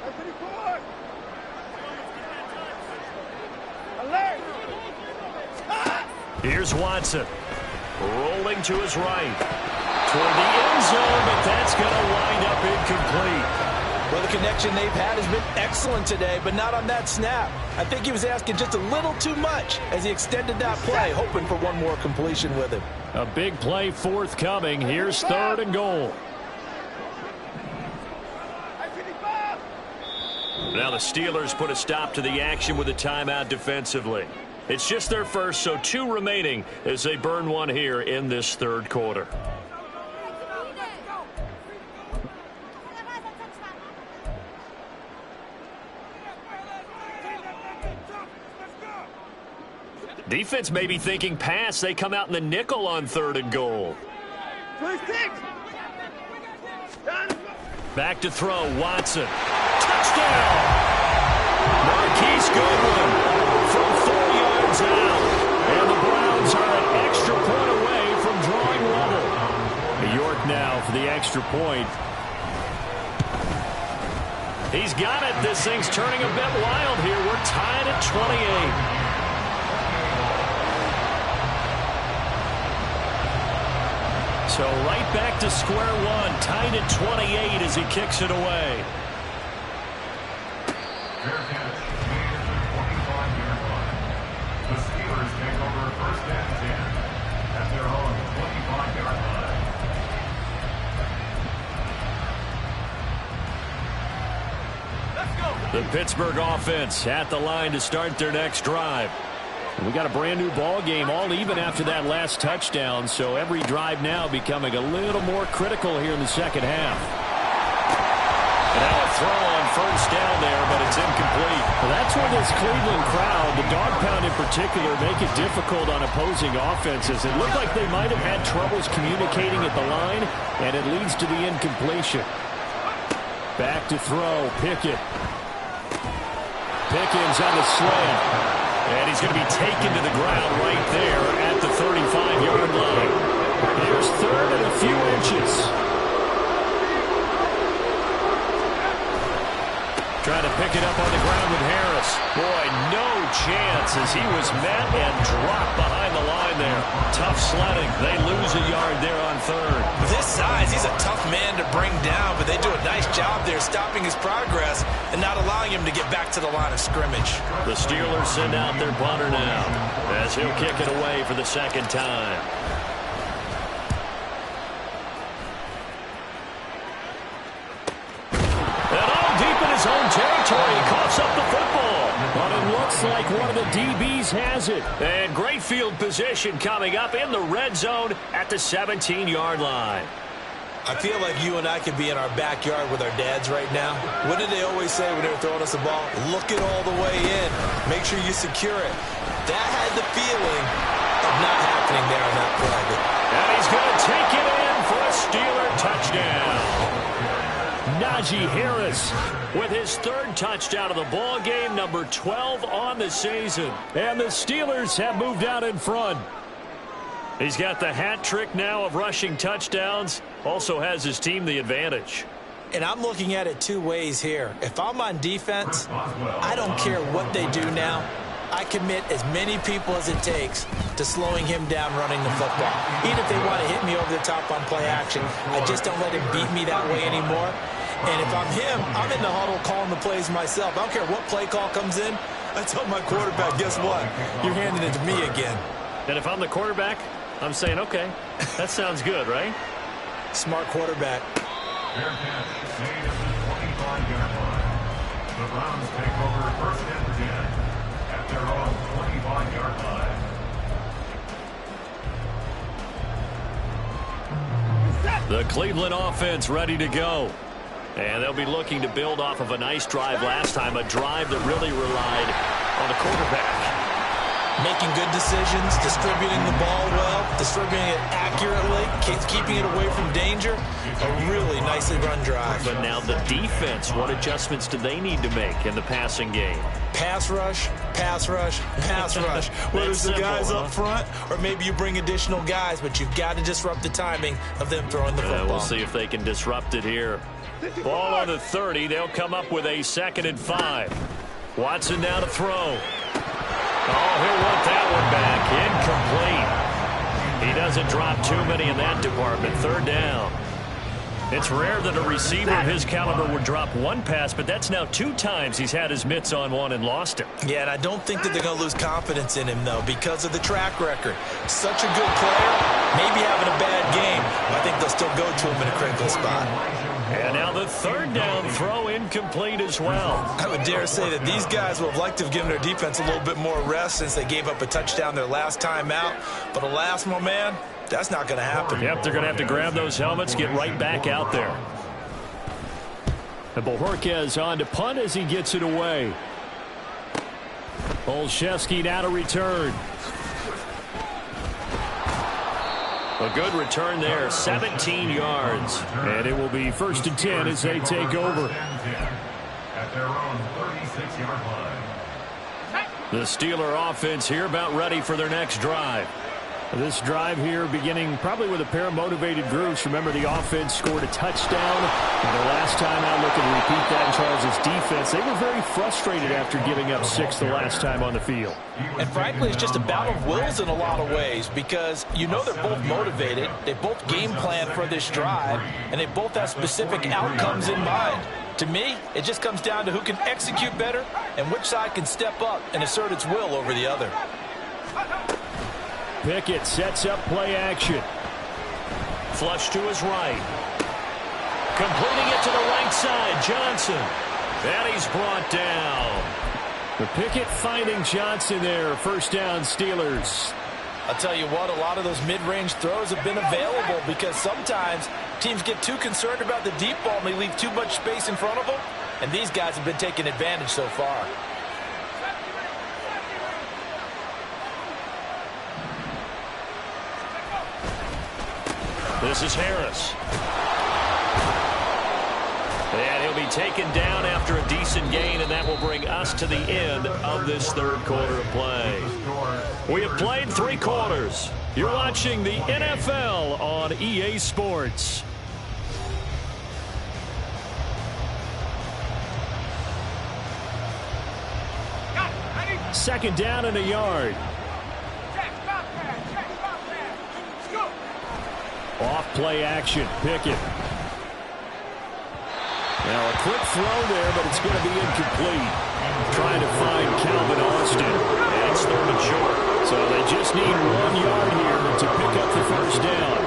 Speaker 8: Hey, 24. Alert.
Speaker 7: Here's Watson. Rolling to his right. Toward the end zone, but that's going to wind up incomplete.
Speaker 5: Well, the connection they've had has been excellent today, but not on that snap. I think he was asking just a little too much as he extended that play, hoping for one more completion with him.
Speaker 7: A big play forthcoming. Here's 3rd and goal. Now the Steelers put a stop to the action with a timeout defensively. It's just their first, so 2 remaining as they burn 1 here in this 3rd quarter. Defense may be thinking pass. They come out in the nickel on 3rd and goal.
Speaker 8: 26.
Speaker 7: Back to throw, Watson. Touchdown! Marquise Goodwin from 4 yards out. And the Browns are an extra point away from drawing level. York now for the extra point. He's got it. This thing's turning a bit wild here. We're tied at 28. So right back to square one, tied at 28 as he kicks it away.
Speaker 6: Fair catch made at the 25-yard line. The Steelers take over first and 10 at their own 25-yard line.
Speaker 7: The Pittsburgh offense at the line to start their next drive. We got a brand new ball game, all even after that last touchdown, so every drive now becoming a little more critical here in the second half. And now a throw on first down there, but it's incomplete. Well, that's where this Cleveland crowd, the dog pound in particular, make it difficult on opposing offenses. It looked like they might have had troubles communicating at the line, and it leads to the incompletion. Back to throw, Pickett. Pickens on the slant. And he's going to be taken to the ground right there at the 35-yard line. Here's third and a few inches. Trying to pick it up on the ground with Harris. Boy, no chance as he was met and dropped behind the line there. Tough sledding. They lose a yard there on third.
Speaker 5: With his size, he's a tough man to bring down, but they do a nice job there stopping his progress and not allowing him to get back to the line of scrimmage.
Speaker 7: The Steelers send out their punter now as he'll kick it away for the second time. His own territory, coughs up the football. But it looks like one of the DBs has it. And great field position coming up in the red zone at the 17-yard line.
Speaker 5: I feel like you and I could be in our backyard with our dads right now. What did they always say when they were throwing us the ball? Look it all the way in. Make sure you secure it. That had the feeling of not happening there on that play.
Speaker 7: And he's going to take it in for a Steeler touchdown. Najee Harris with his third touchdown of the ball game, number 12 on the season. And the Steelers have moved out in front. He's got the hat trick now of rushing touchdowns. Also has his team the advantage.
Speaker 5: And I'm looking at it two ways here. If I'm on defense, I don't care what they do now. I commit as many people as it takes to slowing him down running the football. Even if they want to hit me over the top on play action, I just don't let him beat me that way anymore. And if I'm him, I'm in the huddle calling the plays myself. I don't care what play call comes in. I tell my quarterback, guess what? You're handing it to me again.
Speaker 7: And if I'm the quarterback, I'm saying, okay, that sounds good, right?
Speaker 5: Smart quarterback.
Speaker 6: Fair catch made at the 25-yard line. The Browns take over first and 10 at their own 25-yard line.
Speaker 7: The Cleveland offense ready to go. And they'll be looking to build off of a nice drive last time, a drive that really relied on the quarterback.
Speaker 5: Making good decisions, distributing the ball well, distributing it accurately, keeping it away from danger. A really nicely run drive.
Speaker 7: But now the defense, what adjustments do they need to make in the passing game?
Speaker 5: Pass rush, pass rush, pass rush. Whether it's the guys up front or maybe you bring additional guys, but you've got to disrupt the timing of them throwing the football.
Speaker 7: We'll see if they can disrupt it here. Ball on the 30. They'll come up with a 2nd and 5. Watson now to throw. Oh, he'll want that one back. Incomplete. He doesn't drop too many in that department. 3rd down. It's rare that a receiver of his caliber would drop one pass, but that's now 2 times he's had his mitts on one and lost it.
Speaker 5: Yeah, and I don't think that they're going to lose confidence in him, though, because of the track record. Such a good player, maybe having a bad game. I think they'll still go to him in a critical spot.
Speaker 7: And now the 3rd down throw incomplete as well.
Speaker 5: I would dare say that these guys would have liked to have given their defense a little bit more rest since they gave up a touchdown their last time out. But alas, my man, that's not going to happen.
Speaker 7: Yep, they're going to have to grab those helmets, get right back out there. And Bohorquez on to punt as he gets it away. Olszewski now to return. A good return there, 17 yards. And it will be 1st and 10 as they take over.
Speaker 6: At their own 36-yard line.
Speaker 7: The Steeler offense here about ready for their next drive. This drive here beginning probably with a pair of motivated groups. Remember, the offense scored a touchdown. And the last time I look and repeat that in Charles' defense, they were very frustrated after giving up 6 the last time on the field.
Speaker 5: And frankly, it's just a battle of wills in a lot of ways because you know they're both motivated. They both game plan for this drive, and they both have specific outcomes in mind. To me, it just comes down to who can execute better and which side can step up and assert its will over the other.
Speaker 7: Pickett sets up play action.
Speaker 4: Flush to his right. Completing it to the right side, Johnson. And he's brought down.
Speaker 7: The Pickett finding Johnson there. 1st down, Steelers.
Speaker 5: I'll tell you what, a lot of those mid-range throws have been available because sometimes teams get too concerned about the deep ball and they leave too much space in front of them. And these guys have been taking advantage so far.
Speaker 4: This is Harris. And he'll be taken down after a decent gain, and that will bring us to the end of this 3rd quarter of play. We have played 3 quarters. You're watching the NFL on EA Sports.
Speaker 7: Second down and a yard. Off play action, Pickett. Now a quick throw there, but it's going to be incomplete. Trying to find Calvin Austin.
Speaker 4: And it's 3rd and short.
Speaker 7: So they just need 1 yard here to pick up the 1st down.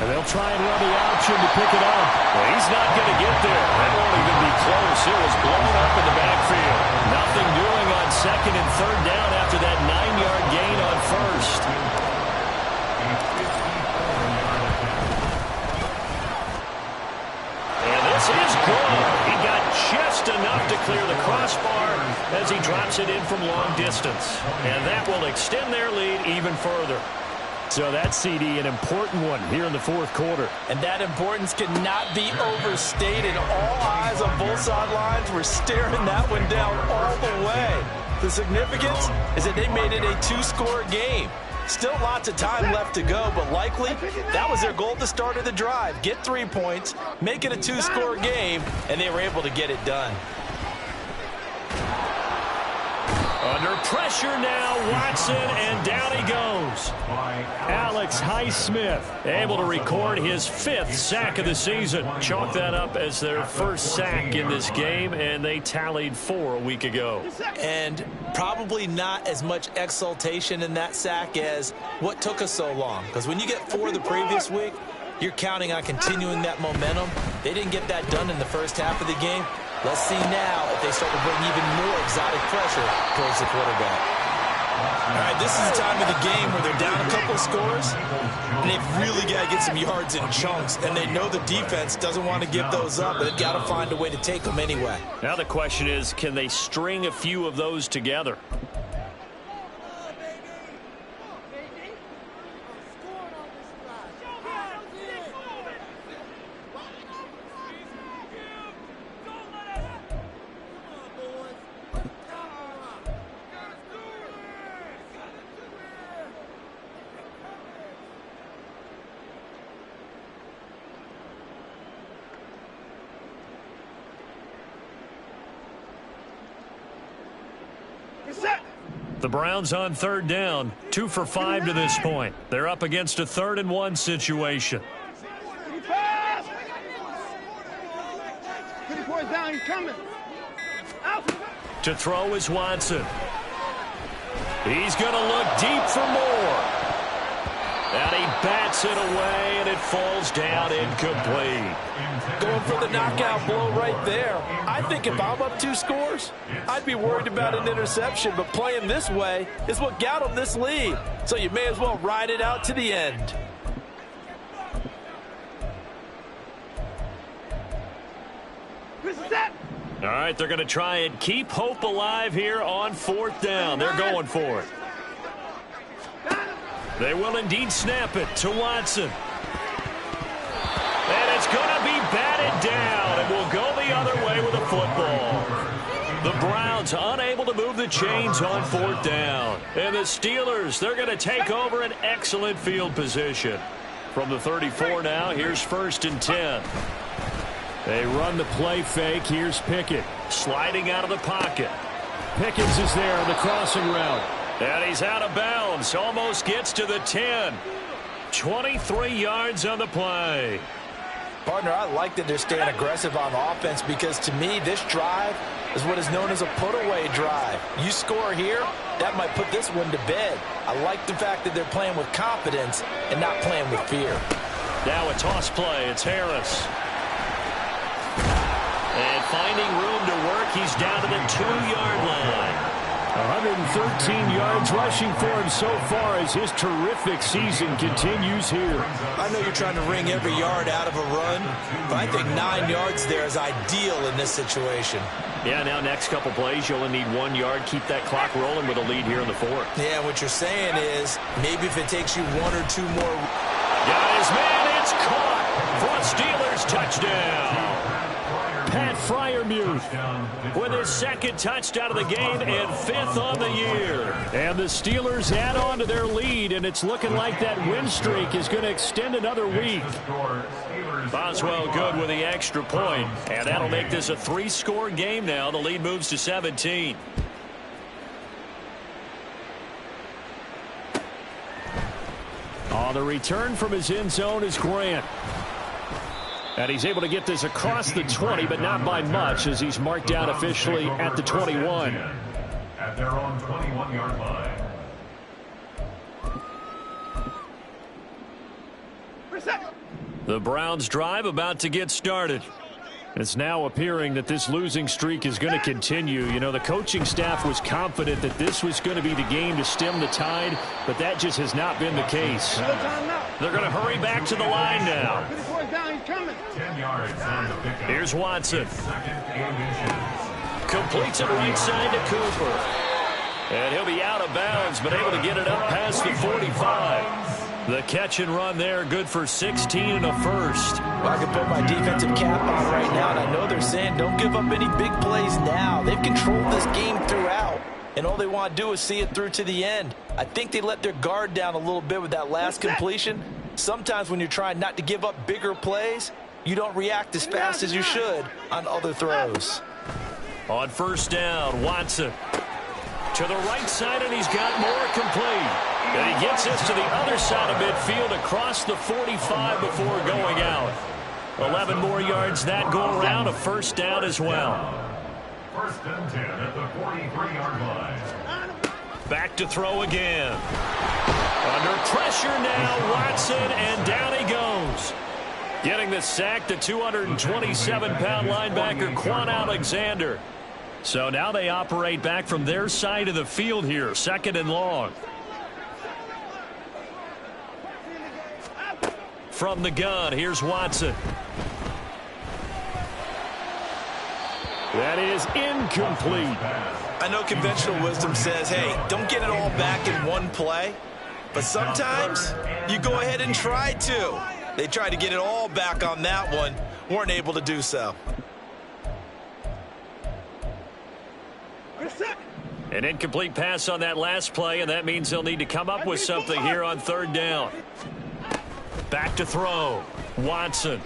Speaker 7: And they'll try and run the option to pick it up.
Speaker 4: Well, he's not going to get there. That won't even be close. It was blown up in the backfield. Nothing doing on 2nd and 3rd down after that 9-yard gain on 1st. This is good. He got just enough to clear the crossbar as he drops it in from long distance. And that will extend their lead even further.
Speaker 7: So that CD, an important one here in the 4th quarter.
Speaker 5: And that importance cannot be overstated. All eyes on both sidelines were staring that one down all the way. The significance is that they made it a 2-score game. Still lots of time left to go, but likely that was their goal at the start of the drive. Get 3 points, make it a 2-score game, and they were able to get it done.
Speaker 4: Under pressure now, Watson, and down he goes.
Speaker 7: Alex Highsmith
Speaker 4: able to record his 5th sack of the season. Chalk that up as their 1st sack in this game, and they tallied 4 a week ago.
Speaker 5: And probably not as much exultation in that sack as what took us so long. Because when you get 4 the previous week, you're counting on continuing that momentum. They didn't get that done in the first half of the game. Let's see now if they start to bring even more exotic pressure towards the quarterback. All right, this is the time of the game where they're down a couple of scores, and they've really got to get some yards in chunks, and they know the defense doesn't want to give those up, but they've got to find a way to take them anyway.
Speaker 4: Now the question is, can they string a few of those together? The Browns on 3rd down, 2 for 5 to this point. They're up against a 3rd and 1 situation.
Speaker 8: Down, he's coming. Out.
Speaker 4: To throw is Watson. He's going to look deep for more. And he bats it away, and it falls down incomplete.
Speaker 5: Going for the knockout blow right there. I think if I'm up 2 scores, I'd be worried about an interception, but playing this way is what got them this lead. So you may as well ride it out to the end.
Speaker 4: All right, they're going to try and keep hope alive here on 4th down. They're going for it.
Speaker 7: They will indeed snap it to Watson. And it's going to be batted down. It will go the other way with the football. The Browns unable to move the chains on 4th down. And the Steelers, they're going to take over an excellent field position. From the 34 now, here's 1st and 10. They run the play fake. Here's Pickett. Sliding out of the pocket. Pickens is there on the crossing route. And he's out of bounds. Almost gets to the 10. 23 yards on the play.
Speaker 5: Partner, I like that they're staying aggressive on offense because to me, this drive is what is known as a put-away drive. You score here, that might put this one to bed. I like the fact that they're playing with confidence and not playing with fear.
Speaker 7: Now a toss play. It's Harris. And finding room to work, he's down to the 2-yard line. 113 yards rushing for him so far as his terrific season continues here.
Speaker 5: I know you're trying to wring every yard out of a run, but I think 9 yards there is ideal in this situation.
Speaker 7: Yeah, now next couple plays, you only need 1 yard. Keep that clock rolling with a lead here in the 4th.
Speaker 5: Yeah, what you're saying is maybe if it takes you 1 or 2 more.
Speaker 7: Got his man, it's caught for a Steelers touchdown. Pat Freiermuth with his 2nd touchdown of the game and 5th on the year. And the Steelers add on to their lead, and it's looking like that win streak is going to extend another week. Boswell good with the extra point, and that'll make this a 3-score game now. The lead moves to 17. On the return from his end zone is Grant. And he's able to get this across the 20, but not by much, as he's marked down officially at the 21.
Speaker 6: At their own 21-yard line.
Speaker 7: The Browns drive about to get started. It's now appearing that this losing streak is going to continue. You know, the coaching staff was confident that this was going to be the game to stem the tide, but that just has not been the case. They're going to hurry back to the line now.
Speaker 6: 10 yards on the pickup.
Speaker 7: Here's Watson.
Speaker 6: Completes
Speaker 7: it right side to Cooper. And he'll be out of bounds, but able to get it up past the 45. The catch and run there, good for 16 and a first.
Speaker 5: Well, I can put my defensive cap on right now, and I know they're saying don't give up any big plays now. They've controlled this game throughout, and all they want to do is see it through to the end. I think they let their guard down a little bit with that last completion. Sometimes when you're trying not to give up bigger plays, you don't react as fast as you should on other throws.
Speaker 7: On 1st down, Watson to the right side, and he's got more complete. And he gets this to the other side of midfield across the 45 before going out. 11 more yards that go around, a 1st down as well.
Speaker 6: 1st and 10 at the 43-yard line.
Speaker 7: Back to throw again. Under pressure now, Watson, and down he goes. Getting the sack, the 227-pound linebacker, Quan Alexander. So now they operate back from their side of the field here, 2nd and long. From the gun, here's Watson. That is incomplete.
Speaker 5: I know conventional wisdom says, hey, don't get it all back in one play. But sometimes you go ahead and try to. They tried to get it all back on that one, weren't able to do so.
Speaker 7: An incomplete pass on that last play, and that means they'll need to come up with something here on 3rd down. Back to throw. Watson.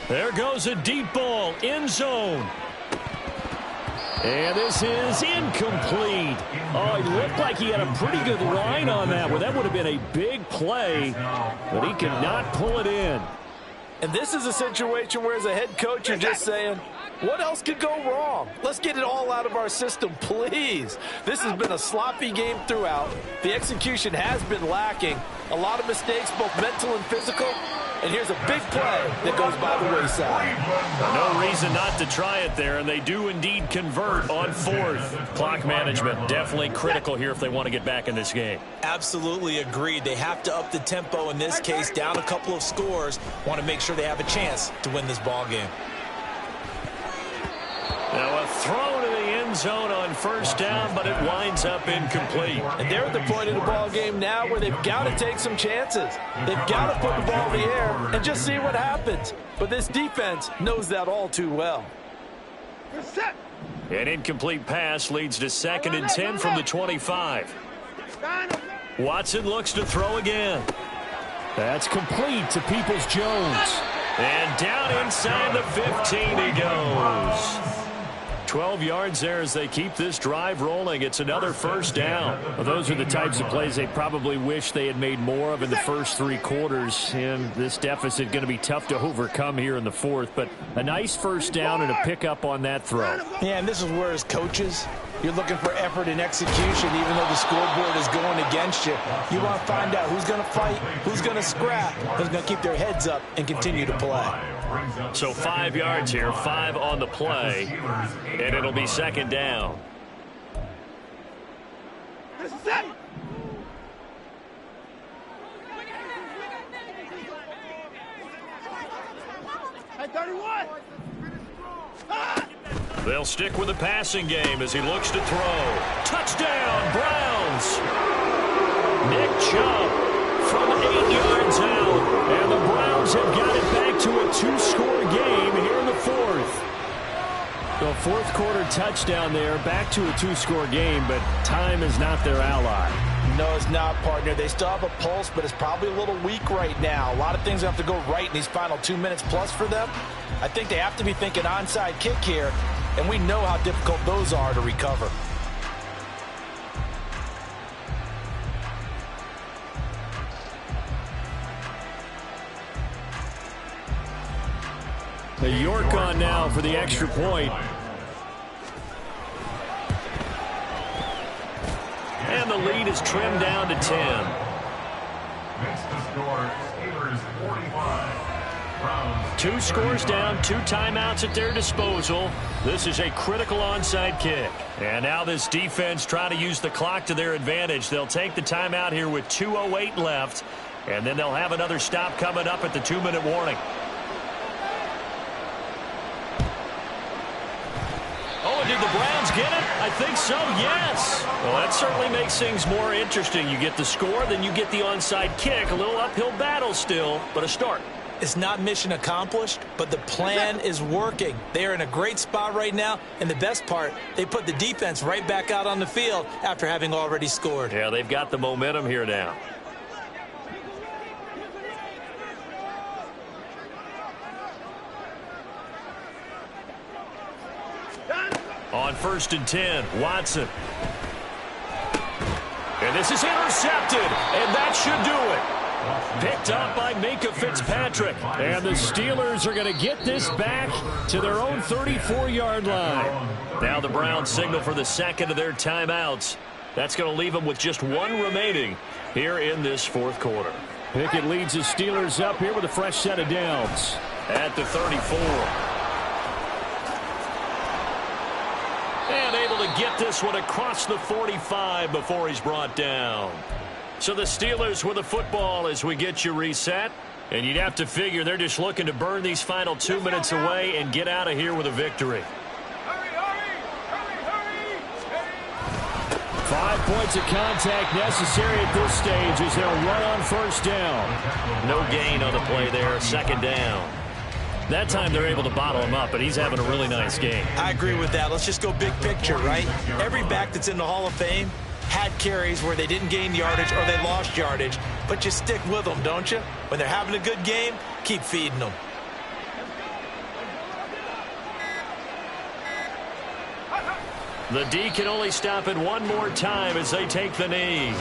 Speaker 7: There goes a deep ball. End zone. And this is incomplete. Oh, he looked like he had a pretty good line on that one. That would have been a big play, but he could not pull it in.
Speaker 5: And this is a situation where as a head coach, you're just saying, what else could go wrong? Let's get it all out of our system, please. This has been a sloppy game throughout. The execution has been lacking. A lot of mistakes, both mental and physical. And here's a big play that goes by the wayside.
Speaker 7: No reason not to try it there, and they do indeed convert on 4th. Clock management definitely critical here if they want to get back in this game.
Speaker 5: Absolutely agreed. They have to up the tempo in this case, down a couple of scores. Want to make sure they have a chance to win this ball game.
Speaker 7: Now a throw to the end end zone on first down, but it winds up incomplete.
Speaker 5: And they're at the point of the ball game now where they've got to take some chances. They've got to put the ball in the air and just see what happens. But this defense knows that all too well.
Speaker 7: An incomplete pass leads to 2nd and 10 from the 25. Watson looks to throw again. That's complete to Peoples-Jones. And down inside the 15 he goes. 12 yards there as they keep this drive rolling. It's another first down.
Speaker 9: Well, those are the types of plays they probably wish they had made more of in the first 3 quarters. And this deficit going to be tough to overcome here in the 4th. But a nice first down and a pickup on that throw.
Speaker 5: Yeah, and this is where as coaches, you're looking for effort and execution even though the scoreboard is going against you. You want to find out who's going to fight, who's going to scrap, who's going to keep their heads up and continue to play.
Speaker 7: So 5 yards here, 5 on the play, and it'll be 2nd down. They'll stick with the passing game as he looks to throw. Touchdown, Browns! Nick Chubb from 8 yards out, and the Browns have got it back to a 2-score game here in the 4th.
Speaker 9: The 4th quarter touchdown there, back to a 2-score game, but time is not their ally.
Speaker 5: No, it's not, partner. They still have a pulse, but it's probably a little weak right now. A lot of things have to go right in these final 2 minutes plus for them. I think they have to be thinking onside kick here, and we know how difficult those are to recover.
Speaker 9: The York on now for the extra point.
Speaker 7: And the lead is trimmed down to 10.
Speaker 6: Makes the score Steelers 45.
Speaker 7: 2 scores down, 2 timeouts at their disposal. This is a critical onside kick. And now this defense trying to use the clock to their advantage. They'll take the timeout here with 2:08 left, and then they'll have another stop coming up at the 2-minute warning. Oh, did the Browns get it? I think so, yes. Well, that certainly makes things more interesting. You get the score, then you get the onside kick. A little uphill battle still, but a start.
Speaker 5: It's not mission accomplished, but the plan is working. They are in a great spot right now, and the best part, they put the defense right back out on the field after having already scored.
Speaker 7: Yeah, they've got the momentum here now. On 1st and 10, Watson. And this is intercepted, and that should do it. Picked up by Minka Fitzpatrick.
Speaker 9: And the Steelers are going to get this back to their own 34-yard line.
Speaker 7: Now the Browns signal for the 2nd of their timeouts. That's going to leave them with just 1 remaining here in this 4th quarter.
Speaker 9: Pickett leads the Steelers up here with a fresh set of downs.
Speaker 7: At the 34. And able to get this one across the 45 before he's brought down. So the Steelers with the football as we get you reset. And you'd have to figure they're just looking to burn these final 2 minutes away and get out of here with a victory.
Speaker 9: 5 points of contact necessary at this stage as they'll run on 1st down.
Speaker 7: No gain on the play there, 2nd down. That time they're able to bottle him up, but he's having a really nice game.
Speaker 5: I agree with that. Let's just go big picture, right? Every back that's in the Hall of Fame had carries where they didn't gain yardage or they lost yardage, but you stick with them, don't you? When they're having a good game, keep feeding them.
Speaker 7: The D can only stop it 1 more time as they take the knee.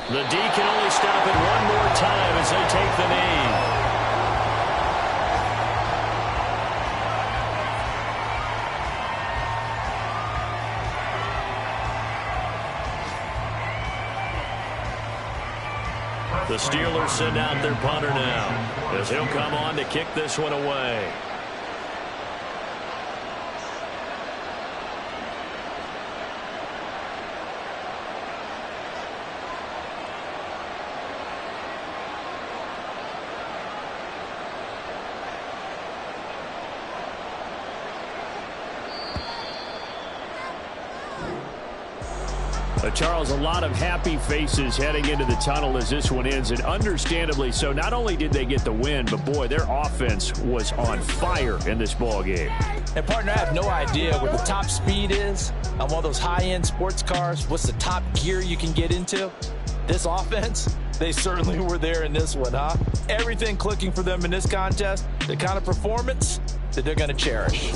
Speaker 7: The D can only stop it 1 more time as they take the knee.
Speaker 4: The Steelers send out their punter now, as he'll come on to kick this one away.
Speaker 7: Charles, a lot of happy faces heading into the tunnel as this one ends, and understandably so. Not only did they get the win, but boy, their offense was on fire in this ball game.
Speaker 5: And partner, I have no idea what the top speed is on one of those high-end sports cars. What's the top gear you can get into? This offense, they certainly were there in this one, huh? Everything clicking for them in this contest, the kind of performance that they're going to cherish.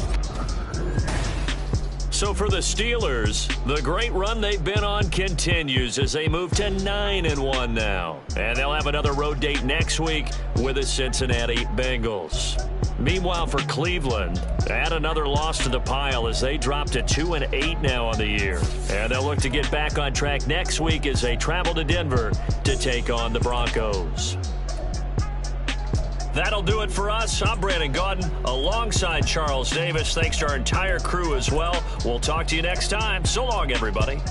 Speaker 4: So for the Steelers, the great run they've been on continues as they move to 9-1 now. And they'll have another road date next week with the Cincinnati Bengals. Meanwhile, for Cleveland, add another loss to the pile as they drop to 2-8 now on the year. And they'll look to get back on track next week as they travel to Denver to take on the Broncos. That'll do it for us. I'm Brandon Gaudin alongside Charles Davis. Thanks to our entire crew as well. We'll talk to you next time. So long, everybody.